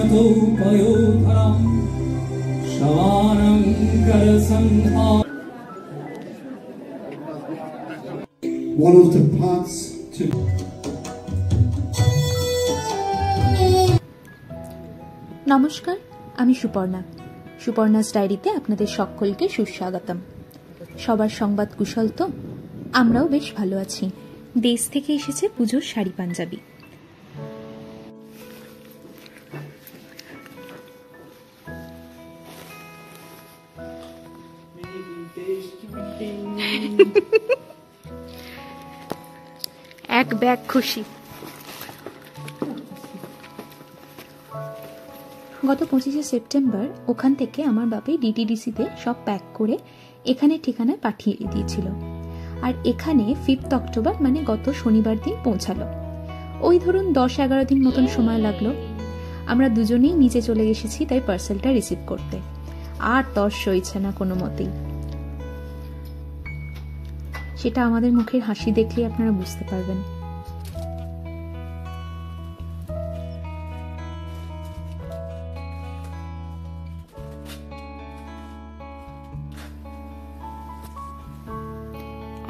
परिणतो पयोधरं शवानं करसन्धा। One of the paths to নমস্কার, আমি সুপর্ণাস ডায়েরিতে আপনাদের সকলকে সুস্বাগতম। সবার সংবাদ কুশল তো? আমরাও বেশ ভালো আছি। দেশ থেকে এসেছে পুজোর শাড়ি পাঞ্জাবি। এক ব্যাগ খুশি। গত 25শে সেপ্টেম্বর ওখান থেকে আমার বাপি ডিটিডিসিতে সব প্যাক করে এখানে ঠিকানায় পাঠিয়ে দিয়েছিল, আর এখানে 5 অক্টোবর মানে গত শনিবার দিন পৌঁছালো। ওই ধরুন 10-11 দিন মতন সময় লাগলো। আমরা দুজনেই নিচে চলে এসেছি তাই পার্সেলটা রিসিভ করতে। আর তর সইছে না কোনো মতেই। সেটা আমাদের মুখের হাসি দেখলে আপনারা বুঝতে পারবেন।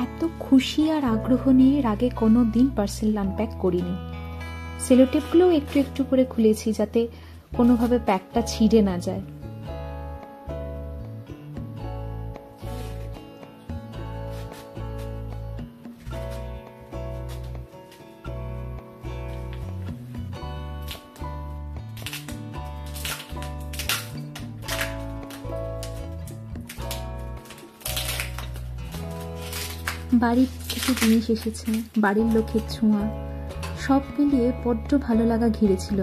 এত খুশি আর আগ্রহ নিয়ে আগে কোনো দিন পার্সেল আনপ্যাক করিনি। সেলোটেপগুলোও একটু একটু করে খুলেছি যাতে কোনোভাবে প্যাকটা ছিঁড়ে না যায়। বাড়ির কিছু জিনিস এসেছে, বাড়ির লোকের ছোঁয়া, সব মিলিয়ে বড্ড ভালো লাগা ঘিরেছিল।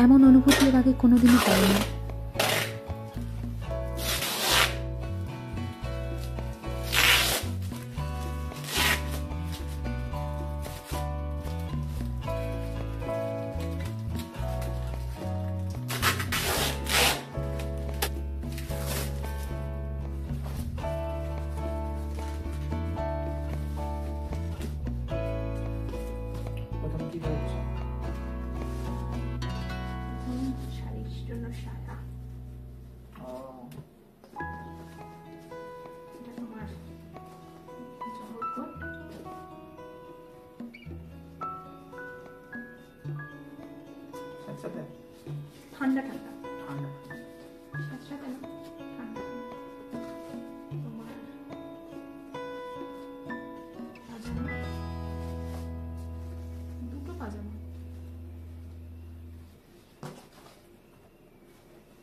এমন অনুভূতি এর আগে কোনোদিনই পাইনি। ঠান্ডা ঠান্ডা ঠান্ডা সাথে না ঠান্ডা তোমার দুটো পাজামা।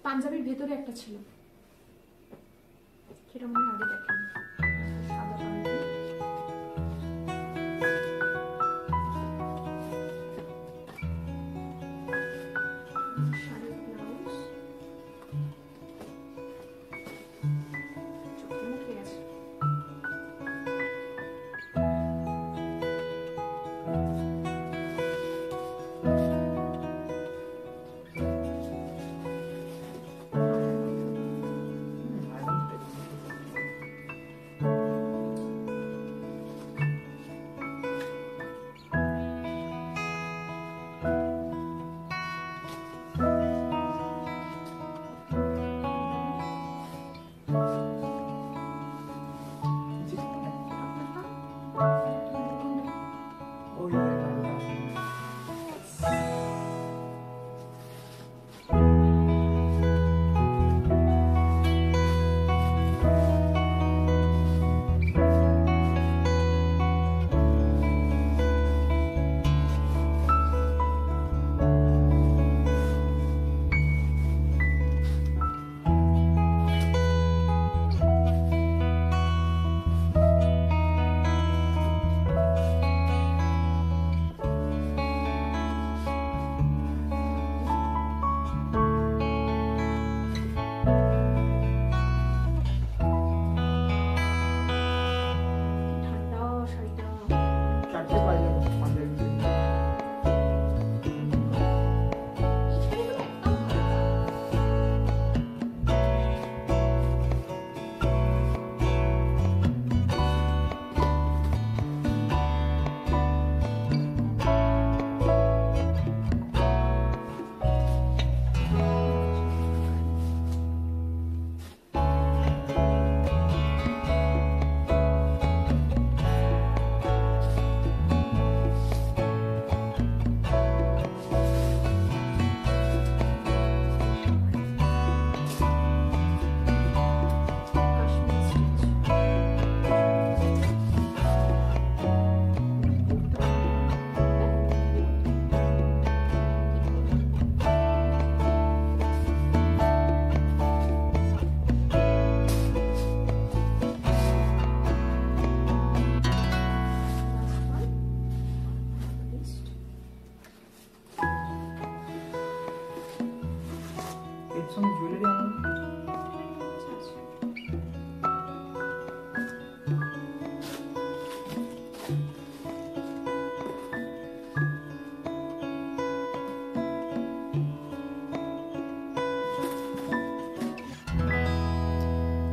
পাঞ্জাবির ভেতরে একটা ছিল, সেটা মনে আগে দেখেন। সাদা পাঞ্জাবি,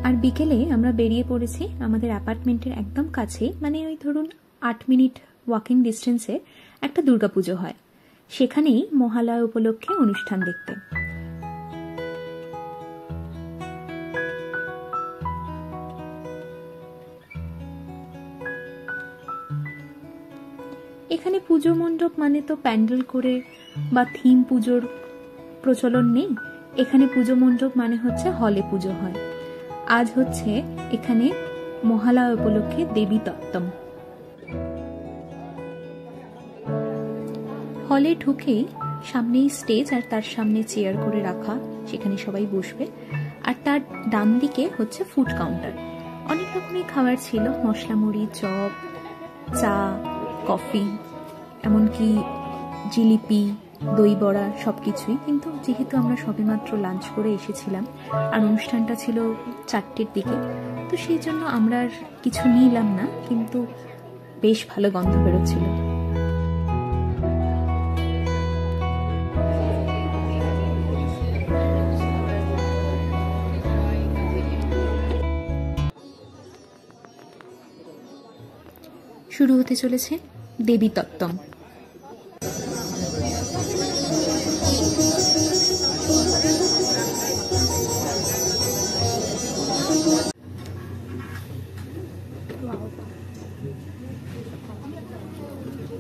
আর বিকেলে আমরা বেরিয়ে পড়েছি আমাদের অ্যাপার্টমেন্টের একদম কাছে, মানে ওই ধরুন 8 মিনিট ওয়াকিং ডিস্টেন্সে একটা দুর্গাপুজো হয়, সেখানেই মহালয়া উপলক্ষে অনুষ্ঠান দেখতে। এখানে পুজো মণ্ডপ মানে তো প্যান্ডেল করে বা থিম পুজোর প্রচলন নেই, এখানে পুজো মণ্ডপ মানে হচ্ছে হলে পুজো হয়। আজ হচ্ছে এখানে মহালয়া উপলক্ষে দেবী তত্ত্বম। হলে ঢুকেই সামনেই স্টেজ আর তার সামনে চেয়ার করে রাখা, সেখানে সবাই বসবে, আর তার ডান দিকে হচ্ছে ফুড কাউন্টার। অনেক রকমের খাবার ছিল, মশলা মুড়ি, চপ, চা, কফি, এমনকি জিলিপি, দই বড়া, সবকিছুই। কিন্তু যেহেতু আমরা সবেমাত্র লাঞ্চ করে এসেছিলাম আর অনুষ্ঠানটা ছিল 4টের দিকে, তো সেই জন্য আমরা আর কিছু নিলাম না, কিন্তু বেশ ভালো গন্ধ বেরোচ্ছিল। শুরু হতে চলেছে দেবী তত্ত্বম।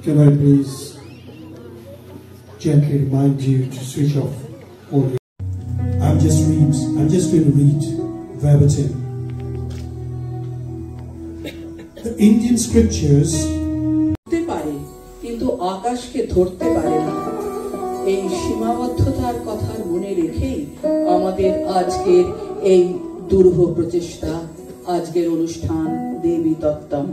Can I please gently remind you to switch off all your... I'm just going to read verbatim. The Indian scriptures কিন্তু আকাশকে ধরতে পারে না। এই সীমাবদ্ধতার কথা মনে রেখেই আমাদের আজকের এই দুর্ভ প্রচেষ্টা, আজকের অনুষ্ঠান দেবী তত্ত্বম।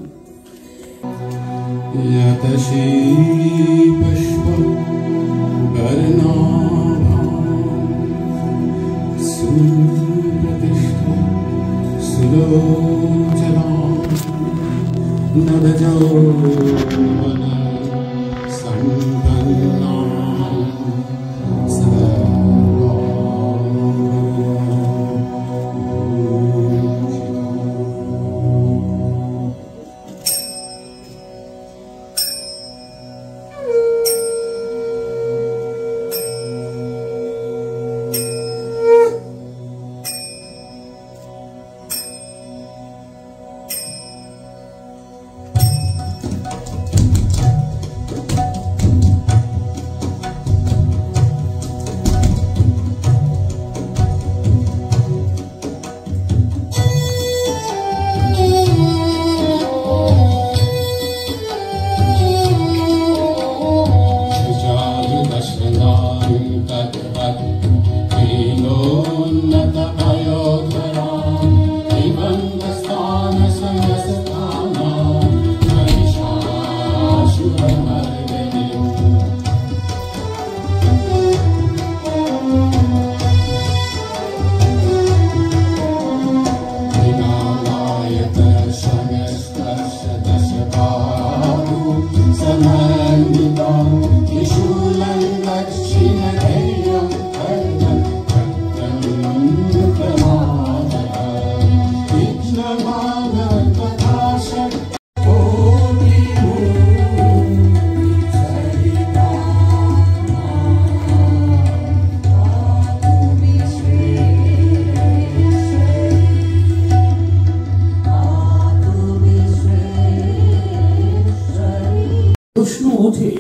প্রশ্ন ওঠে,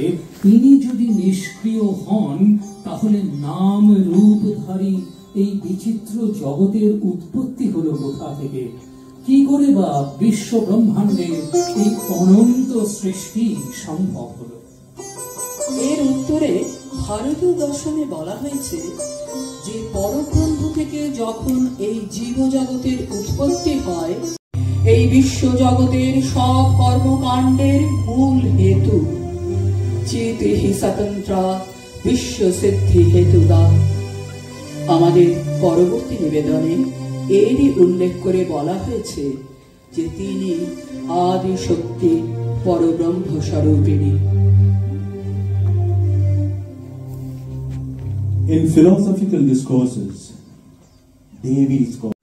তিনি যদি নিষ্ক্রিয় হন তাহলে নাম রূপধারী এই বিচিত্র জগতের উৎপত্তি হলো কোথা থেকে? কি করে বা বিশ্ব ব্রহ্মাণ্ডের এই অনন্ত সৃষ্টি সম্ভব হলো? এর উত্তরে ভারতীয় দর্শনে বলা হয়েছে যে পরব্রহ্ম থেকে যখন এই জীব জগতের উৎপত্তি হয়, এই বিশ্ব জগতের সব কর্মকাণ্ডের মূল হেতু চেতে হি স্বতন্ত্রা বিশ্ব সিদ্ধি হেতুদা। আমাদের পরবর্তী নিবেদনে এরই উল্লেখ করে বলা হয়েছে যে তিনি আদি শক্তি পরব্রহ্ম স্বরূপিণী। In philosophical discourses, Devi is called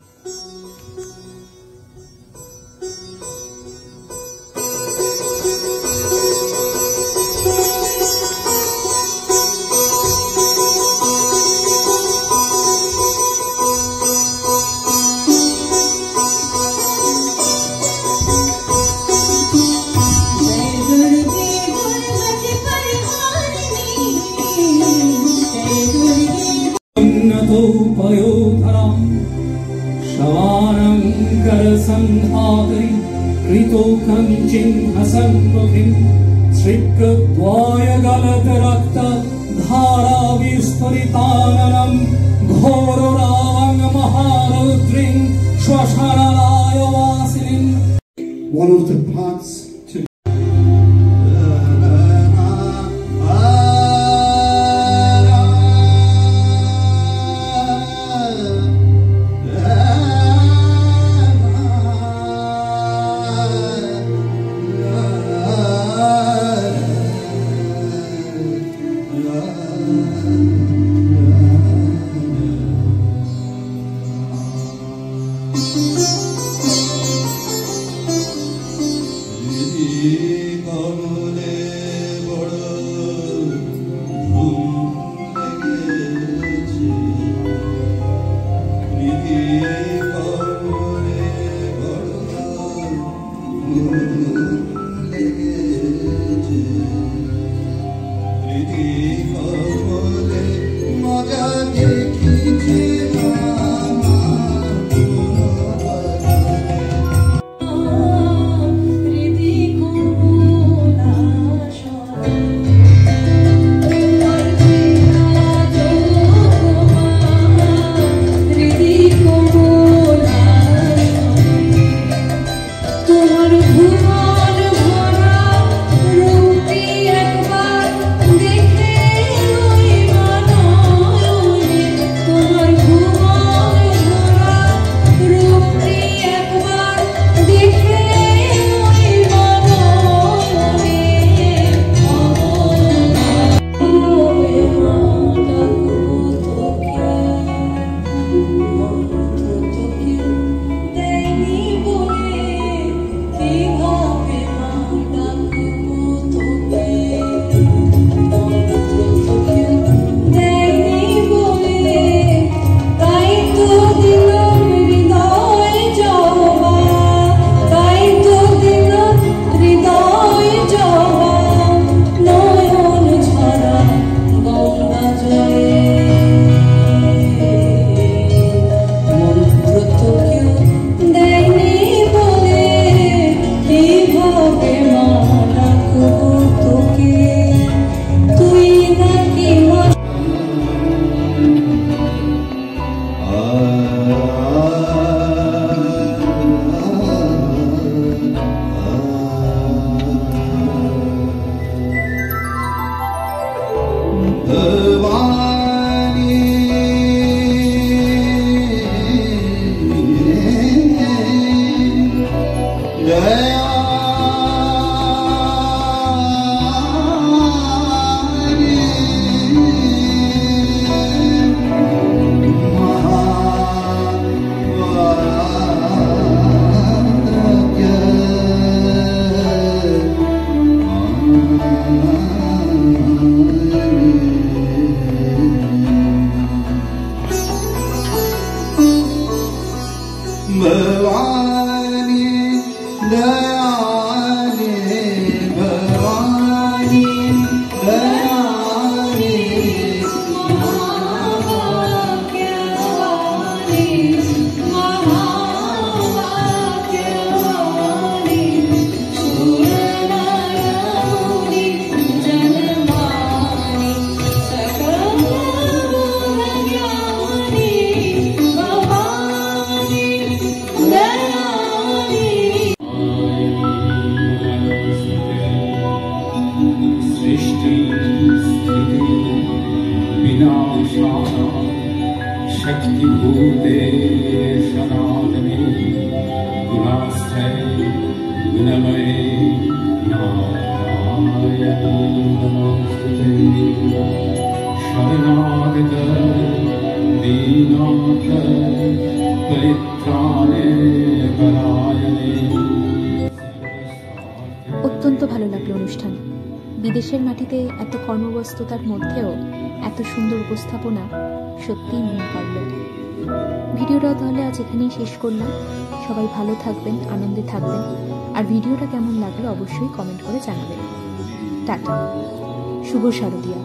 पयोधरम् शवानङ्करसङ्घातै कृतोकं चिह्नसन्मुखिम् श्रिक्द्वायगलतरक्त धाराविस्फुरिताननम् घोररावङ्गमहारौद्रीं श्वशनरायवासिनीम्. One of the parts to शक्तिभूते सनातने गुणास्थे गुणमये Narayani नमोस्तुते शरणागत दीनाथ परित्राणे परायणे। অত্যন্ত ভালো লাগলো অনুষ্ঠান। বিদেশের মাটিতে এত কর্মব্যস্ততার মধ্যেও এত সুন্দর উপস্থাপনা সত্যিই মন কাড়ল। ভিডিওটা তাহলে আজ এখানেই শেষ করলাম। সবাই ভালো থাকবেন, আনন্দে থাকবেন, আর ভিডিওটা কেমন লাগলো অবশ্যই কমেন্ট করে জানাবেন। টাটা, শুভ শারদিয়া।